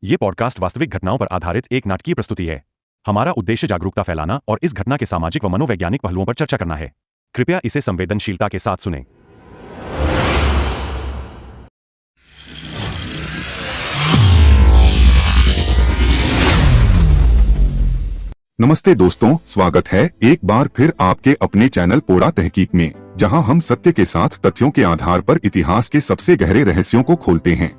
ये पॉडकास्ट वास्तविक घटनाओं पर आधारित एक नाटकीय प्रस्तुति है। हमारा उद्देश्य जागरूकता फैलाना और इस घटना के सामाजिक व मनोवैज्ञानिक पहलुओं पर चर्चा करना है। कृपया इसे संवेदनशीलता के साथ सुनें। नमस्ते दोस्तों, स्वागत है एक बार फिर आपके अपने चैनल पोड़ा तहकीक में, जहां हम सत्य के साथ तथ्यों के आधार पर इतिहास के सबसे गहरे रहस्यों को खोलते हैं।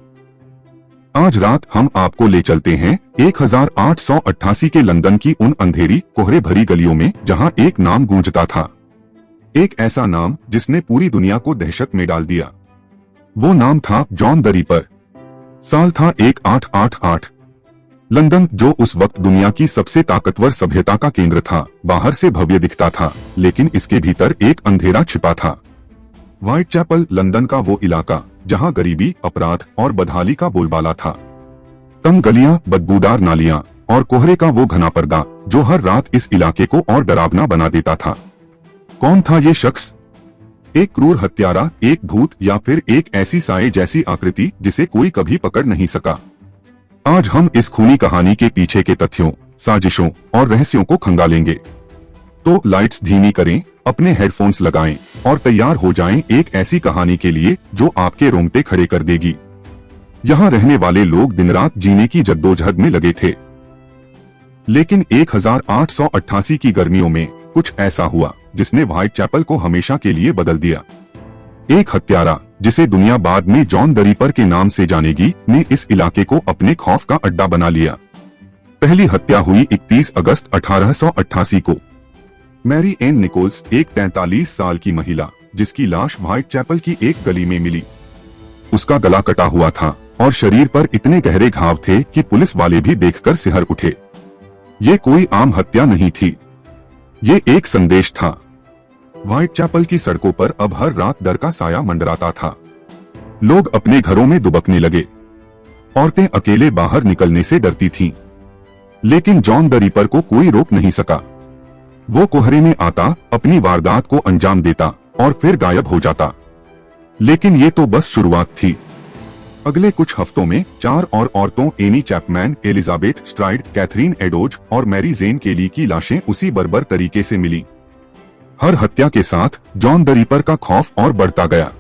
आज रात हम आपको ले चलते हैं 1888 के लंदन की उन अंधेरी कोहरे भरी गलियों में, जहां एक नाम गूंजता था। एक ऐसा नाम जिसने पूरी दुनिया को दहशत में डाल दिया। वो नाम था जॉन द रीपर। साल था 1888। लंदन, जो उस वक्त दुनिया की सबसे ताकतवर सभ्यता का केंद्र था, बाहर से भव्य दिखता था, लेकिन इसके भीतर एक अंधेरा छिपा था। व्हाइटचैपल लंदन का वो इलाका जहां गरीबी, अपराध और बदहाली का बोलबाला था। तंग गलियां, बदबूदार नालियां और कोहरे का वो घना पर्दा जो हर रात इस इलाके को और डरावना बना देता था। कौन था ये शख्स? एक क्रूर हत्यारा, एक भूत, या फिर एक ऐसी साए जैसी आकृति जिसे कोई कभी पकड़ नहीं सका? आज हम इस खूनी कहानी के पीछे के तथ्यों, साजिशों और रहस्यों को खंगालेंगे। तो लाइट्स धीमी करें, अपने हेडफोन्स लगाएं और तैयार हो जाएं एक ऐसी कहानी के लिए जो आपके रोंगटे खड़े कर देगी। यहाँ रहने वाले लोग दिन रात जीने की जद्दोजहद में लगे थे, लेकिन 1888 की गर्मियों में कुछ ऐसा हुआ जिसने व्हाइटचैपल को हमेशा के लिए बदल दिया। एक हत्यारा, जिसे दुनिया बाद में जॉन द रीपर के नाम से जानेगी, ने इस इलाके को अपने खौफ का अड्डा बना लिया। पहली हत्या हुई 31 अगस्त 1888 को। मैरी एन निकोल्स, एक 43 साल की महिला, जिसकी लाश व्हाइटचैपल की एक गली में मिली। उसका गला कटा हुआ था और शरीर पर इतने गहरे घाव थे कि पुलिस वाले भी देखकर सिहर उठे। ये कोई आम हत्या नहीं थी, ये एक संदेश था। व्हाइटचैपल की सड़कों पर अब हर रात डर का साया मंडराता था। लोग अपने घरों में दुबकने लगे। औरतें अकेले बाहर निकलने से डरती थीं। लेकिन जॉन द रीपर को कोई रोक नहीं सका। वो कोहरे में आता, अपनी वारदात को अंजाम देता और फिर गायब हो जाता। लेकिन ये तो बस शुरुआत थी। अगले कुछ हफ्तों में 4 और औरतों, Annie Chapman, Elizabeth Stride, Catherine Eddowes और मैरी जेन केली की लाशें उसी बर्बर तरीके से मिली। हर हत्या के साथ जॉन द रीपर का खौफ और बढ़ता गया।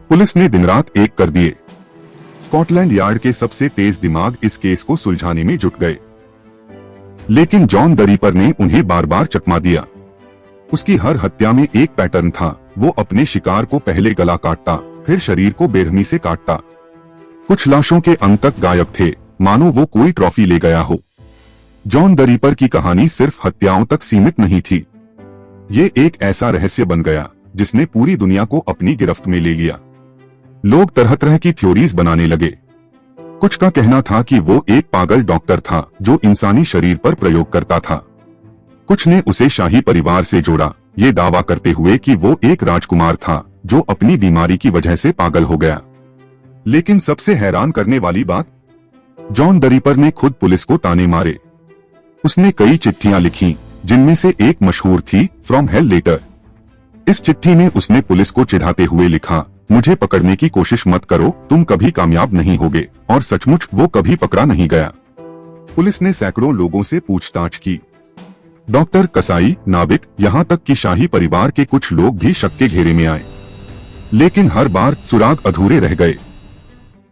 पुलिस ने दिन रात एक कर दिए। स्कॉटलैंड यार्ड के सबसे तेज दिमाग इस केस को सुलझाने में जुट गए, लेकिन जॉन द रीपर ने उन्हें बार बार चकमा दिया। उसकी हर हत्या में एक पैटर्न था। वो अपने शिकार को पहले गला काटता, फिर शरीर को बेरहमी से काटता। कुछ लाशों के अंत तक गायब थे, मानो वो कोई ट्रॉफी ले गया हो। जॉन द रीपर की कहानी सिर्फ हत्याओं तक सीमित नहीं थी। ये एक ऐसा रहस्य बन गया जिसने पूरी दुनिया को अपनी गिरफ्त में ले लिया। लोग तरह तरह की थ्योरीज बनाने लगे। कुछ का कहना था कि वो एक पागल डॉक्टर था जो इंसानी शरीर पर प्रयोग करता था। कुछ ने उसे शाही परिवार से जोड़ा, ये दावा करते हुए कि वो एक राजकुमार था जो अपनी बीमारी की वजह से पागल हो गया। लेकिन सबसे हैरान करने वाली बात, जॉन द रीपर ने खुद पुलिस को ताने मारे। उसने कई चिट्ठियां लिखी, जिनमें से एक मशहूर थी, फ्रॉम हेल लेटर। इस चिट्ठी में उसने पुलिस को चिढ़ाते हुए लिखा, मुझे पकड़ने की कोशिश मत करो, तुम कभी कामयाब नहीं होगे। और सचमुच वो कभी पकड़ा नहीं गया। पुलिस ने सैकड़ों लोगों से पूछताछ की। डॉक्टर, कसाई, नाविक, यहाँ तक कि शाही परिवार के कुछ लोग भी शक के घेरे में आए, लेकिन हर बार सुराग अधूरे रह गए।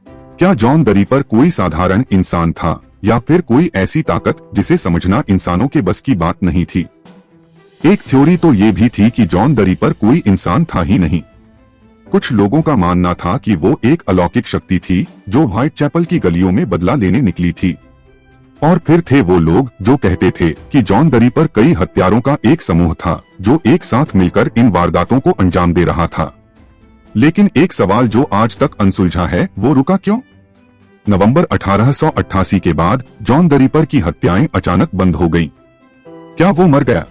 क्या जॉन द रीपर कोई साधारण इंसान था, या फिर कोई ऐसी ताकत जिसे समझना इंसानों के बस की बात नहीं थी? एक थ्योरी तो ये भी थी कि जॉन द रीपर कोई इंसान था ही नहीं। कुछ लोगों का मानना था कि वो एक अलौकिक शक्ति थी जो व्हाइटचैपल की गलियों में बदला लेने निकली थी। और फिर थे वो लोग जो कहते थे कि जॉन द रीपर कई हत्यारों का एक समूह था जो एक साथ मिलकर इन वारदातों को अंजाम दे रहा था। लेकिन एक सवाल जो आज तक अनसुलझा है, वो रुका क्यों? नवंबर 1888 के बाद जॉन द रीपर की हत्याएं अचानक बंद हो गईं। क्या वो मर गया?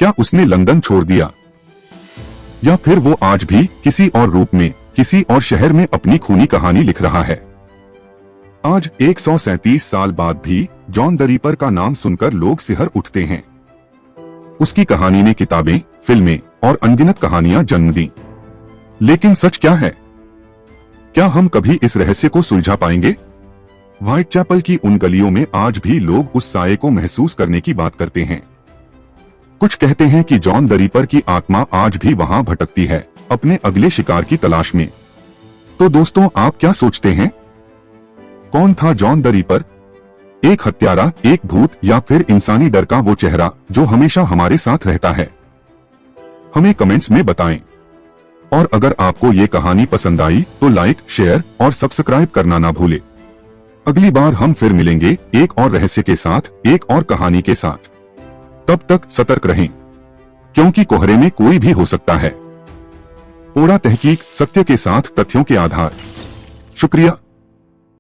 क्या उसने लंदन छोड़ दिया? या फिर वो आज भी किसी और रूप में, किसी और शहर में अपनी खूनी कहानी लिख रहा है? आज 137 साल बाद भी जॉन द रीपर का नाम सुनकर लोग सिहर उठते हैं। उसकी कहानी ने किताबें, फिल्में और अनगिनत कहानियां जन्म दी। लेकिन सच क्या है? क्या हम कभी इस रहस्य को सुलझा पाएंगे? व्हाइट चैपल की उन गलियों में आज भी लोग उस साये को महसूस करने की बात करते हैं। कुछ कहते हैं कि जॉन द रीपर की आत्मा आज भी वहां भटकती है, अपने अगले शिकार की तलाश में। तो दोस्तों, आप क्या सोचते हैं? कौन था जॉन द रीपर? एक हत्यारा, एक भूत, या फिर इंसानी डर का वो चेहरा जो हमेशा हमारे साथ रहता है? हमें कमेंट्स में बताएं। और अगर आपको ये कहानी पसंद आई तो लाइक, शेयर और सब्सक्राइब करना ना भूले। अगली बार हम फिर मिलेंगे एक और रहस्य के साथ, एक और कहानी के साथ। तब तक सतर्क रहें, क्योंकि कोहरे में कोई भी हो सकता है। पोड़ा तहकीक, सत्य के साथ तथ्यों के आधार। शुक्रिया।